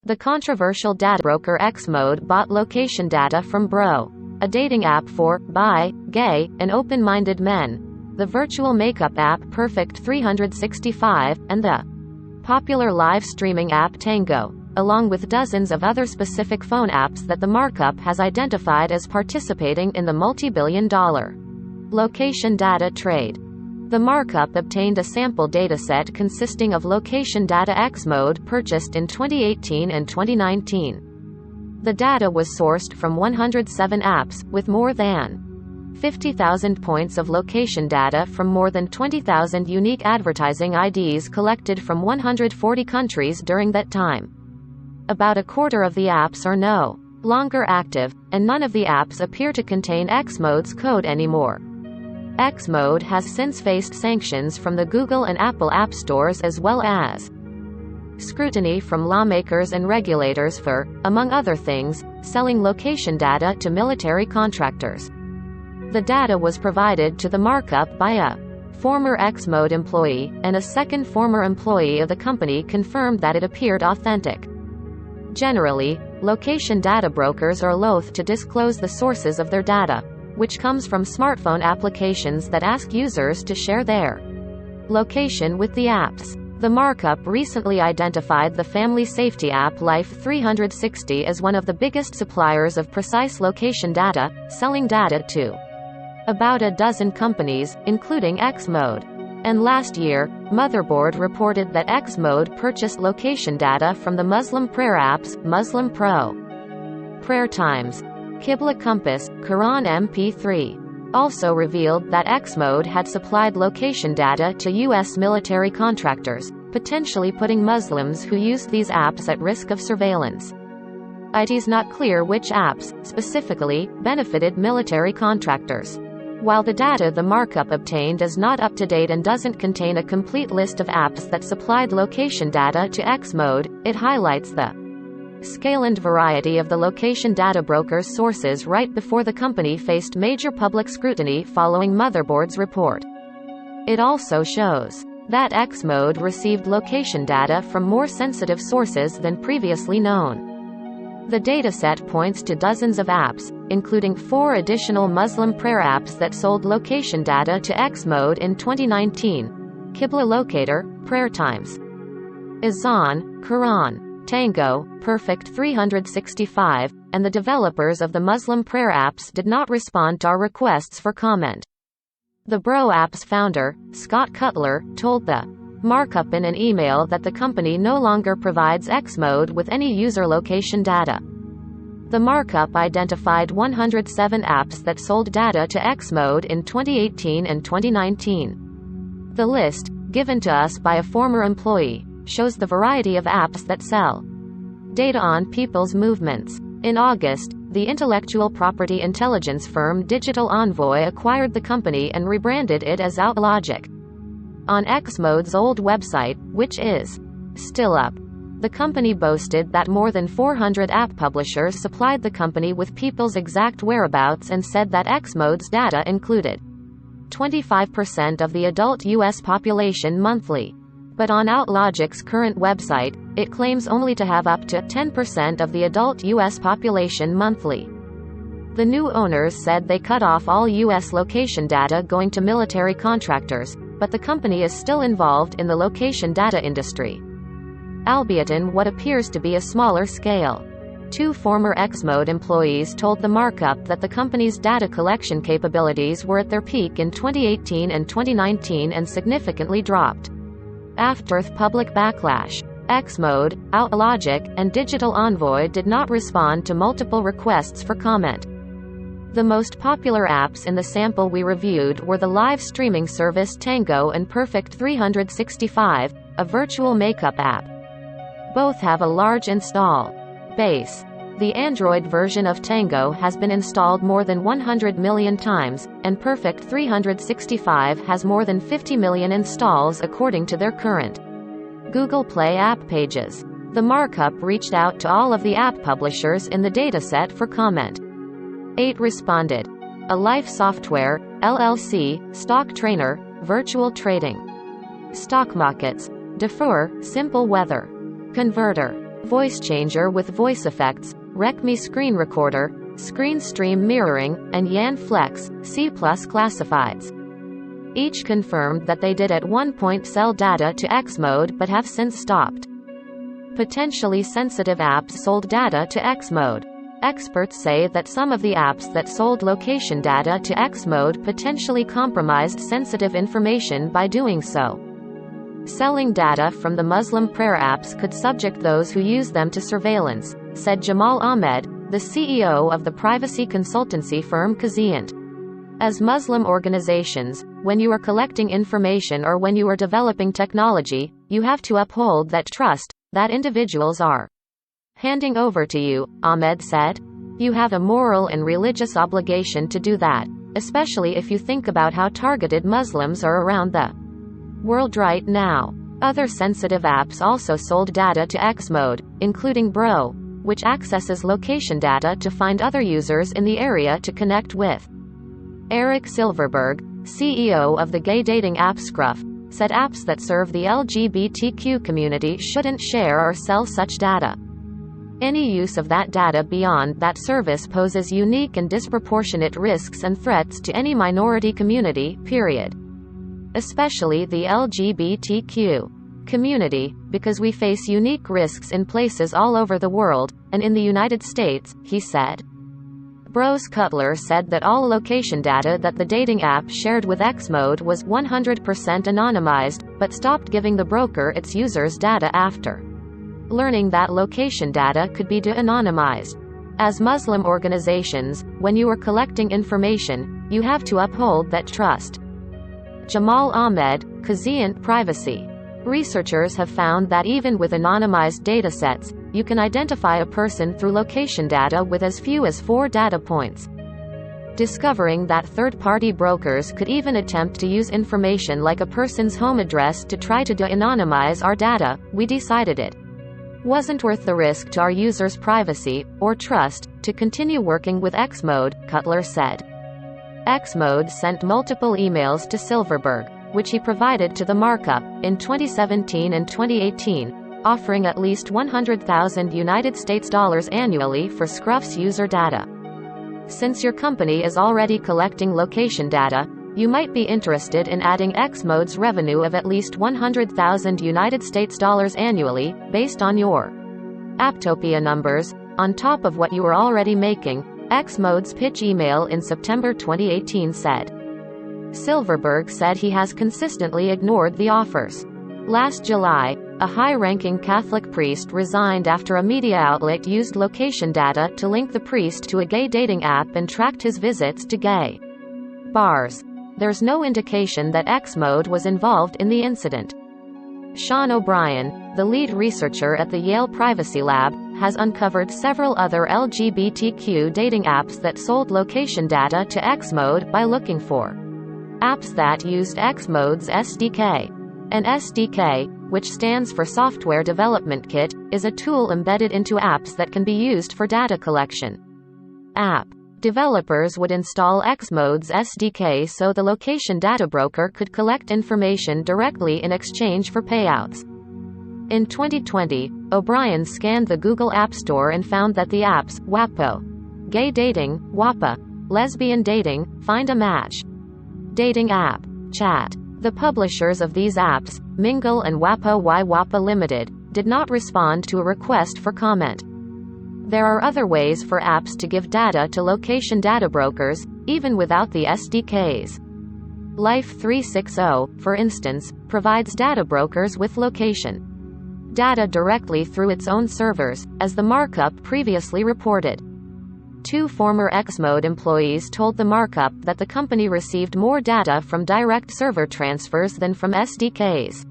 The controversial data broker Xmode bought location data from Bro, a dating app for bi, gay, and open-minded men, the virtual makeup app Perfect 365, and the popular live streaming app Tango, along with dozens of other specific phone apps that the markup has identified as participating in the multi-billion-dollar location data trade. The markup obtained a sample dataset consisting of location data Xmode purchased in 2018 and 2019. The data was sourced from 107 apps, with more than 50,000 points of location data from more than 20,000 unique advertising IDs collected from 140 countries during that time. About a quarter of the apps are no longer active, and none of the apps appear to contain Xmode's code anymore. Xmode has since faced sanctions from the Google and Apple app stores as well as scrutiny from lawmakers and regulators for, among other things, selling location data to military contractors. The data was provided to the markup by a former Xmode employee, and a second former employee of the company confirmed that it appeared authentic. Generally, location data brokers are loath to disclose the sources of their data, which comes from smartphone applications that ask users to share their location with the apps. The markup recently identified the family safety app Life 360 as one of the biggest suppliers of precise location data, selling data to about a dozen companies, including Xmode. And last year, Motherboard reported that Xmode purchased location data from the Muslim prayer apps, Muslim Pro, Prayer Times, Qibla Compass, Quran MP3. Also revealed that Xmode had supplied location data to U.S. military contractors, potentially putting Muslims who used these apps at risk of surveillance. It is not clear which apps, specifically, benefited military contractors. While the data the markup obtained is not up to date and doesn't contain a complete list of apps that supplied location data to Xmode, it highlights the scale and variety of the location data broker's sources right before the company faced major public scrutiny following Motherboard's report. It also shows that Xmode received location data from more sensitive sources than previously known. The dataset points to dozens of apps, including 4 additional Muslim prayer apps that sold location data to Xmode in 2019: Qibla Locator, Prayer Times, Azan, Quran, Tango, Perfect 365, and the developers of the Muslim prayer apps did not respond to our requests for comment. The Bro app's founder, Scott Cutler, told the markup in an email that the company no longer provides Xmode with any user location data. The markup identified 107 apps that sold data to Xmode in 2018 and 2019. The list, given to us by a former employee, shows the variety of apps that sell data on people's movements. In August, the intellectual property intelligence firm Digital Envoy acquired the company and rebranded it as OutLogic. On Xmode's old website, which is still up, the company boasted that more than 400 app publishers supplied the company with people's exact whereabouts and said that Xmode's data included 25% of the adult U.S. population monthly. But on OutLogic's current website, it claims only to have up to 10% of the adult U.S. population monthly. The new owners said they cut off all U.S. location data going to military contractors, but the company is still involved in the location data industry, albeit in what appears to be a smaller scale. 2 former Xmode employees told the markup that the company's data collection capabilities were at their peak in 2018 and 2019 and significantly dropped after the public backlash. Xmode, OutLogic, and Digital Envoy did not respond to multiple requests for comment. The most popular apps in the sample we reviewed were the live streaming service Tango and Perfect 365, a virtual makeup app. Both have a large install base. The Android version of Tango has been installed more than 100 million times, and Perfect 365 has more than 50 million installs according to their current Google Play app pages. The markup reached out to all of the app publishers in the dataset for comment. 8 responded. A Life Software, LLC, Stock Trainer, Virtual Trading, Stock Markets, Defer, Simple Weather, Converter, voice changer with voice effects, RecMe screen recorder, screen stream mirroring, and Yan Flex, C+ classifieds. Each confirmed that they did at one point sell data to X-Mode but have since stopped. Potentially sensitive apps sold data to X-Mode. Experts say that some of the apps that sold location data to X-Mode potentially compromised sensitive information by doing so. Selling data from the Muslim prayer apps could subject those who use them to surveillance, said Jamal Ahmed, the CEO of the privacy consultancy firm Kazient. As Muslim organizations, when you are collecting information or when you are developing technology, you have to uphold that trust that individuals are handing over to you, Ahmed said. You have a moral and religious obligation to do that, especially if you think about how targeted Muslims are around the world right now. Other sensitive apps also sold data to X-Mode, including Bro, which accesses location data to find other users in the area to connect with. Eric Silverberg, CEO of the gay dating app Scruff, said apps that serve the LGBTQ community shouldn't share or sell such data. Any use of that data beyond that service poses unique and disproportionate risks and threats to any minority community, period. Especially the LGBTQ community, because we face unique risks in places all over the world, and in the United States, he said. Bros Cutler said that all location data that the dating app shared with X-Mode was 100% anonymized, but stopped giving the broker its users' data after learning that location data could be de-anonymized. As Muslim organizations, when you are collecting information, you have to uphold that trust. Jamal Ahmed, Kazient Privacy. Researchers have found that even with anonymized datasets, you can identify a person through location data with as few as 4 data points. Discovering that third-party brokers could even attempt to use information like a person's home address to try to de-anonymize our data, we decided it wasn't worth the risk to our users' privacy or trust to continue working with X-Mode, Cutler said. X-Mode sent multiple emails to Silverberg, which he provided to the markup, in 2017 and 2018, offering at least $100,000 annually for Scruff's user data. Since your company is already collecting location data, you might be interested in adding X-Mode's revenue of at least $100,000 annually, based on your Apptopia numbers, on top of what you are already making, X-Mode's pitch email in September 2018 said. Silverberg said he has consistently ignored the offers. Last July, a high-ranking Catholic priest resigned after a media outlet used location data to link the priest to a gay dating app and tracked his visits to gay bars. There's no indication that X-Mode was involved in the incident. Sean O'Brien, the lead researcher at the Yale Privacy Lab, has uncovered several other LGBTQ dating apps that sold location data to X-Mode by looking for apps that used X-Mode's SDK. An SDK, which stands for Software Development Kit, is a tool embedded into apps that can be used for data collection. App developers would install X-Mode's SDK so the location data broker could collect information directly in exchange for payouts. In 2020, O'Brien scanned the Google App Store and found that the apps, WAPO, gay dating, WAPA, lesbian dating, Find a Match, dating app, Chat. The publishers of these apps, Mingle and WAPO Y WAPA Limited, did not respond to a request for comment. There are other ways for apps to give data to location data brokers, even without the SDKs. Life360, for instance, provides data brokers with location data directly through its own servers, as the markup previously reported. 2 former X-Mode employees told the markup that the company received more data from direct server transfers than from SDKs.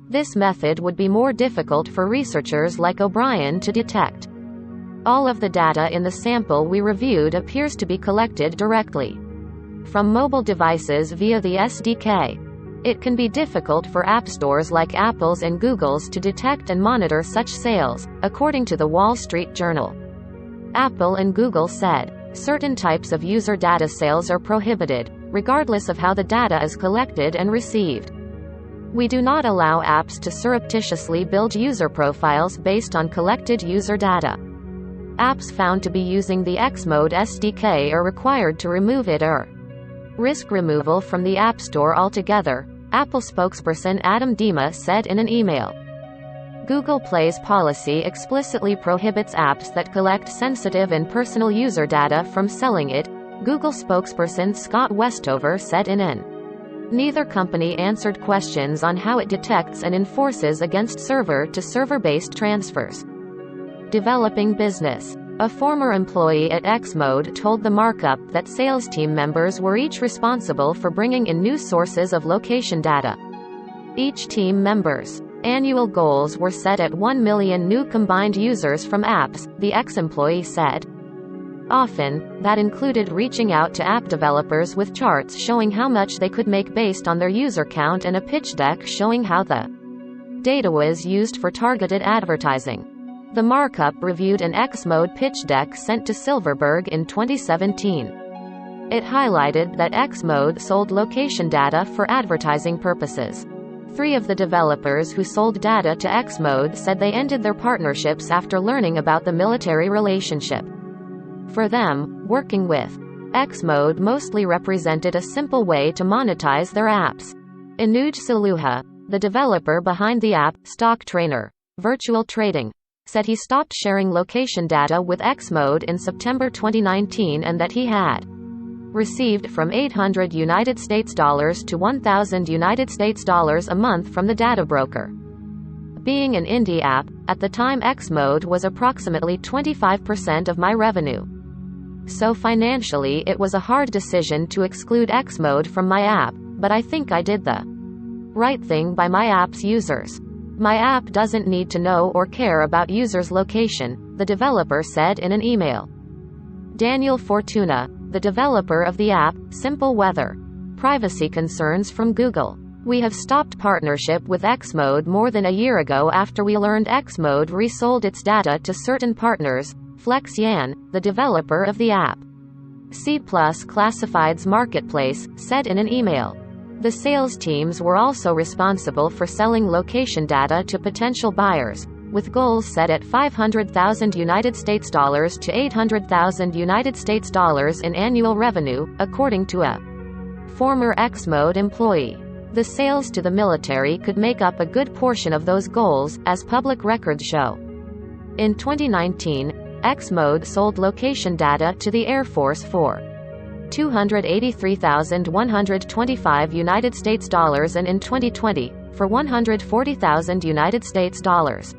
This method would be more difficult for researchers like O'Brien to detect. All of the data in the sample we reviewed appears to be collected directly from mobile devices via the SDK. It can be difficult for app stores like Apple's and Google's to detect and monitor such sales, according to the Wall Street Journal. Apple and Google said, certain types of user data sales are prohibited, regardless of how the data is collected and received. We do not allow apps to surreptitiously build user profiles based on collected user data. Apps found to be using the Xmode SDK are required to remove it or risk removal from the App Store altogether, Apple spokesperson Adam Dima said in an email. Google Play's policy explicitly prohibits apps that collect sensitive and personal user data from selling it, Google spokesperson Scott Westover said in an. Neither company answered questions on how it detects and enforces against server-to-server-based transfers. Developing business. A former employee at Xmode told the markup that sales team members were each responsible for bringing in new sources of location data. Each team member's annual goals were set at 1 million new combined users from apps, the ex-employee said. Often, that included reaching out to app developers with charts showing how much they could make based on their user count and a pitch deck showing how the data was used for targeted advertising. The markup reviewed an Xmode pitch deck sent to Silverberg in 2017. It highlighted that Xmode sold location data for advertising purposes. 3 of the developers who sold data to Xmode said they ended their partnerships after learning about the military relationship. For them, working with Xmode mostly represented a simple way to monetize their apps. Anuj Saluja, the developer behind the app, Stock Trainer, Virtual Trading, said he stopped sharing location data with Xmode in September 2019 and that he had received from $800 to $1,000 a month from the data broker. Being an indie app, at the time Xmode was approximately 25% of my revenue. So financially it was a hard decision to exclude Xmode from my app, but I think I did the right thing by my app's users. My app doesn't need to know or care about users' location, the developer said in an email. Daniel Fortuna, the developer of the app, Simple Weather. Privacy concerns from Google. We have stopped partnership with Xmode more than a year ago after we learned Xmode resold its data to certain partners, Flex Yan, the developer of the app. C+ Classifieds Marketplace, said in an email. The sales teams were also responsible for selling location data to potential buyers, with goals set at $500,000 to $800,000 in annual revenue, according to a former Xmode employee. The sales to the military could make up a good portion of those goals, as public records show. In 2019, Xmode sold location data to the Air Force for $283,125 and in 2020, for $140,000.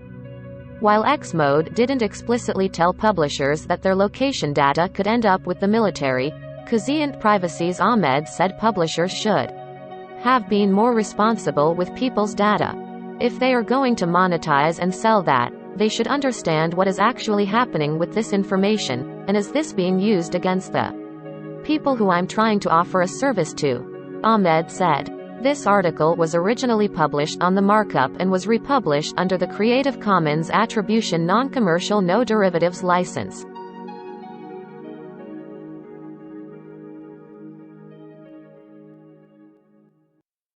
While Xmode didn't explicitly tell publishers that their location data could end up with the military, Kazient Privacy's Ahmed said publishers should have been more responsible with people's data. If they are going to monetize and sell that, they should understand what is actually happening with this information, and is this being used against the people who I'm trying to offer a service to, Ahmed said. This article was originally published on the markup and was republished under the Creative Commons Attribution Non-Commercial No Derivatives license.